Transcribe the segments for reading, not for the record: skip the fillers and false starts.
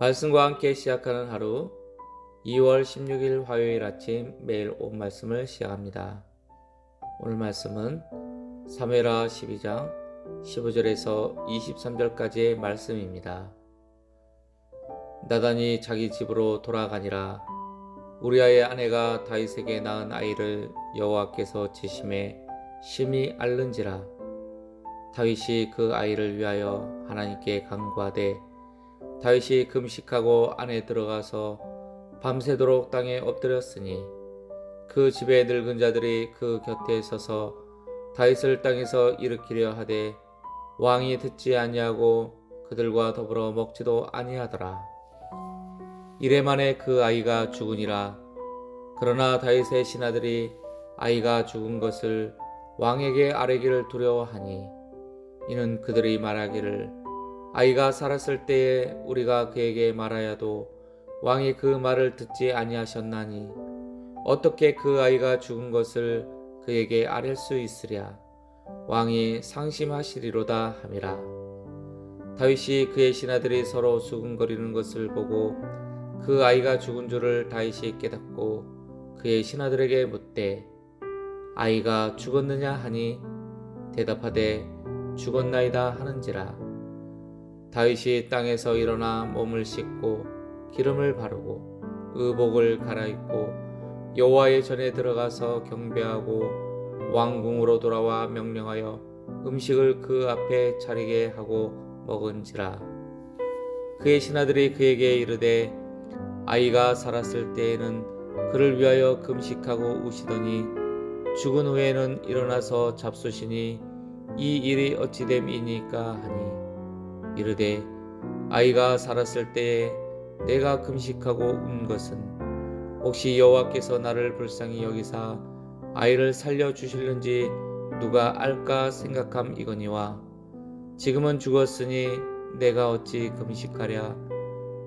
말씀과 함께 시작하는 하루 2월 16일 화요일 아침 매일 온 말씀을 시작합니다. 오늘 말씀은 사무엘하 12장 15절에서 23절까지의 말씀입니다. 나단이 자기 집으로 돌아가니라. 우리아의 아내가 다윗에게 낳은 아이를 여호와께서 치심에 심히 앓는지라. 다윗이 그 아이를 위하여 하나님께 간구하되 다윗이 금식하고 안에 들어가서 밤새도록 땅에 엎드렸으니 그 집의 늙은 자들이 그 곁에 서서 다윗을 땅에서 일으키려 하되 왕이 듣지 아니하고 그들과 더불어 먹지도 아니하더라. 이래 만에 그 아이가 죽으니라. 그러나 다윗의 신하들이 아이가 죽은 것을 왕에게 아뢰기를 두려워하니 이는 그들이 말하기를 아이가 살았을 때에 우리가 그에게 말하여도 왕이 그 말을 듣지 아니하셨나니 어떻게 그 아이가 죽은 것을 그에게 아뢰 수 있으랴. 왕이 상심하시리로다 함이라. 다윗이 그의 신하들이 서로 수군거리는 것을 보고 그 아이가 죽은 줄을 다윗이 깨닫고 그의 신하들에게 묻되 아이가 죽었느냐 하니 대답하되 죽었나이다 하는지라. 다윗이 땅에서 일어나 몸을 씻고 기름을 바르고 의복을 갈아입고 여호와의 전에 들어가서 경배하고 왕궁으로 돌아와 명령하여 음식을 그 앞에 차리게 하고 먹은지라. 그의 신하들이 그에게 이르되 아이가 살았을 때에는 그를 위하여 금식하고 우시더니 죽은 후에는 일어나서 잡수시니 이 일이 어찌 됨이니까 하니 이르되 아이가 살았을 때에 내가 금식하고 운 것은 혹시 여호와께서 나를 불쌍히 여기사 아이를 살려주실는지 누가 알까 생각함이거니와 지금은 죽었으니 내가 어찌 금식하랴.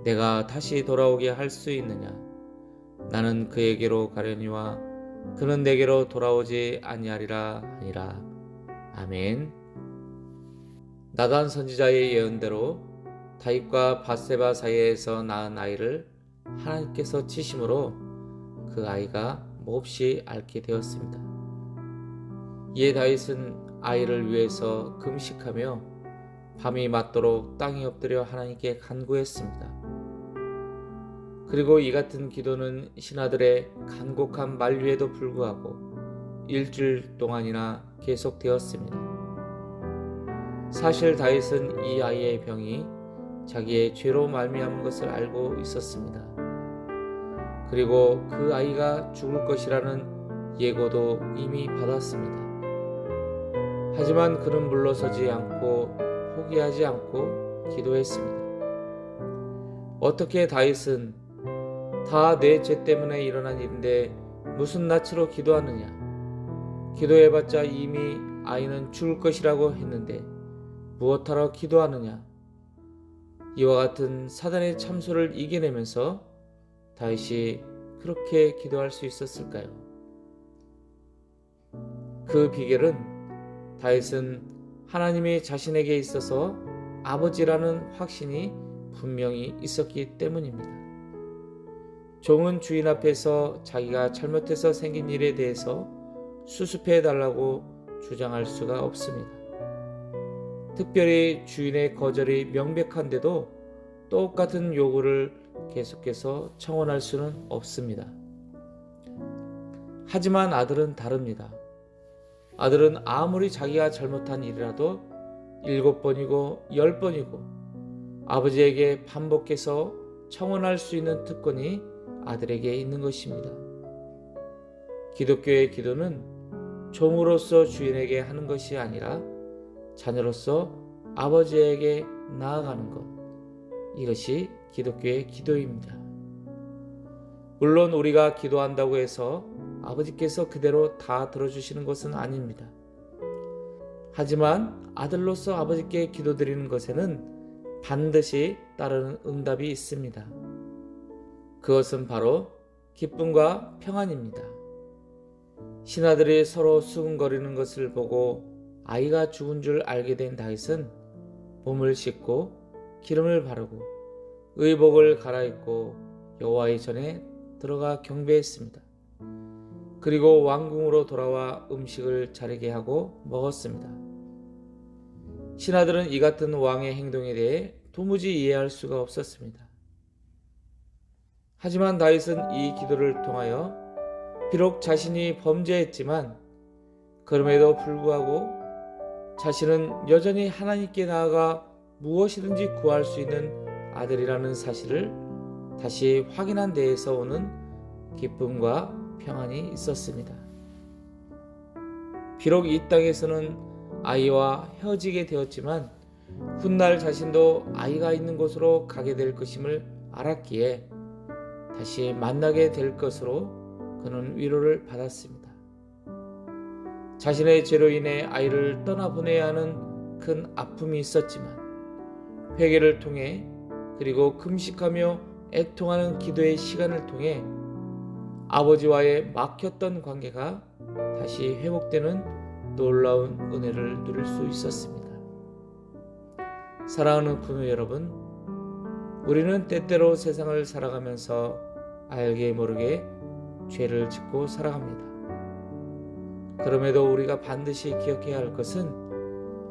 내가 다시 돌아오게 할 수 있느냐. 나는 그에게로 가려니와 그는 내게로 돌아오지 아니하리라 하니라. 아멘. 나단 선지자의 예언대로 다윗과 밧세바 사이에서 낳은 아이를 하나님께서 치심으로 그 아이가 몹시 앓게 되었습니다. 이에 다윗은 아이를 위해서 금식하며 밤이 맞도록 땅에 엎드려 하나님께 간구했습니다. 그리고 이 같은 기도는 신하들의 간곡한 만류에도 불구하고 일주일 동안이나 계속되었습니다. 사실 다윗은 이 아이의 병이 자기의 죄로 말미암은 것을 알고 있었습니다. 그리고 그 아이가 죽을 것이라는 예고도 이미 받았습니다. 하지만 그는 물러서지 않고 포기하지 않고 기도했습니다. 어떻게 다윗은 다 내 죄 때문에 일어난 일인데 무슨 낯으로 기도하느냐. 기도해봤자 이미 아이는 죽을 것이라고 했는데 무엇하러 기도하느냐. 이와 같은 사단의 참소를 이겨내면서 다윗이 그렇게 기도할 수 있었을까요? 그 비결은 다윗은 하나님이 자신에게 있어서 아버지라는 확신이 분명히 있었기 때문입니다. 종은 주인 앞에서 자기가 잘못해서 생긴 일에 대해서 수습해 달라고 주장할 수가 없습니다. 특별히 주인의 거절이 명백한데도 똑같은 요구를 계속해서 청원할 수는 없습니다. 하지만 아들은 다릅니다. 아들은 아무리 자기가 잘못한 일이라도 7번이고 10번이고 아버지에게 반복해서 청원할 수 있는 특권이 아들에게 있는 것입니다. 기독교의 기도는 종으로서 주인에게 하는 것이 아니라 자녀로서 아버지에게 나아가는 것, 이것이 기독교의 기도입니다. 물론 우리가 기도한다고 해서 아버지께서 그대로 다 들어주시는 것은 아닙니다. 하지만 아들로서 아버지께 기도드리는 것에는 반드시 따르는 응답이 있습니다. 그것은 바로 기쁨과 평안입니다. 신하들이 서로 수군거리는 것을 보고 아이가 죽은 줄 알게 된 다윗은 몸을 씻고 기름을 바르고 의복을 갈아입고 여호와의 전에 들어가 경배했습니다. 그리고 왕궁으로 돌아와 음식을 차리게 하고 먹었습니다. 신하들은 이 같은 왕의 행동에 대해 도무지 이해할 수가 없었습니다. 하지만 다윗은 이 기도를 통하여 비록 자신이 범죄했지만 그럼에도 불구하고 자신은 여전히 하나님께 나아가 무엇이든지 구할 수 있는 아들이라는 사실을 다시 확인한 데에서 오는 기쁨과 평안이 있었습니다. 비록 이 땅에서는 아이와 헤어지게 되었지만 훗날 자신도 아이가 있는 곳으로 가게 될 것임을 알았기에 다시 만나게 될 것으로 그는 위로를 받았습니다. 자신의 죄로 인해 아이를 떠나보내야 하는 큰 아픔이 있었지만 회개를 통해 그리고 금식하며 애통하는 기도의 시간을 통해 아버지와의 막혔던 관계가 다시 회복되는 놀라운 은혜를 누릴 수 있었습니다. 사랑하는 부모 여러분, 우리는 때때로 세상을 살아가면서 알게 모르게 죄를 짓고 살아갑니다. 그럼에도 우리가 반드시 기억해야 할 것은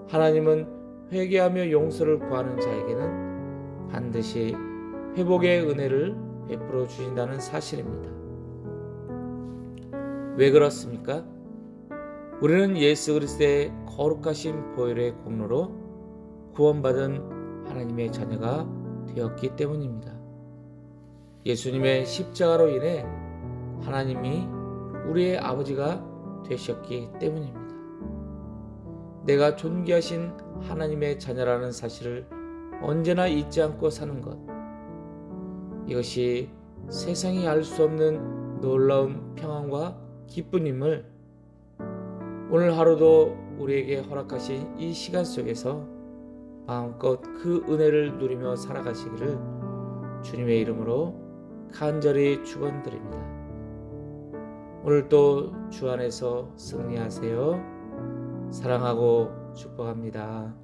하나님은 회개하며 용서를 구하는 자에게는 반드시 회복의 은혜를 베풀어 주신다는 사실입니다. 왜 그렇습니까? 우리는 예수 그리스도의 거룩하신 보혈의 공로로 구원받은 하나님의 자녀가 되었기 때문입니다. 예수님의 십자가로 인해 하나님이 우리의 아버지가 되셨기 때문입니다. 내가 존귀하신 하나님의 자녀라는 사실을 언제나 잊지 않고 사는 것, 이것이 세상이 알 수 없는 놀라운 평안과 기쁨임을 오늘 하루도 우리에게 허락하신 이 시간 속에서 마음껏 그 은혜를 누리며 살아가시기를 주님의 이름으로 간절히 축원드립니다. 오늘도 주 안에서 승리하세요. 사랑하고 축복합니다.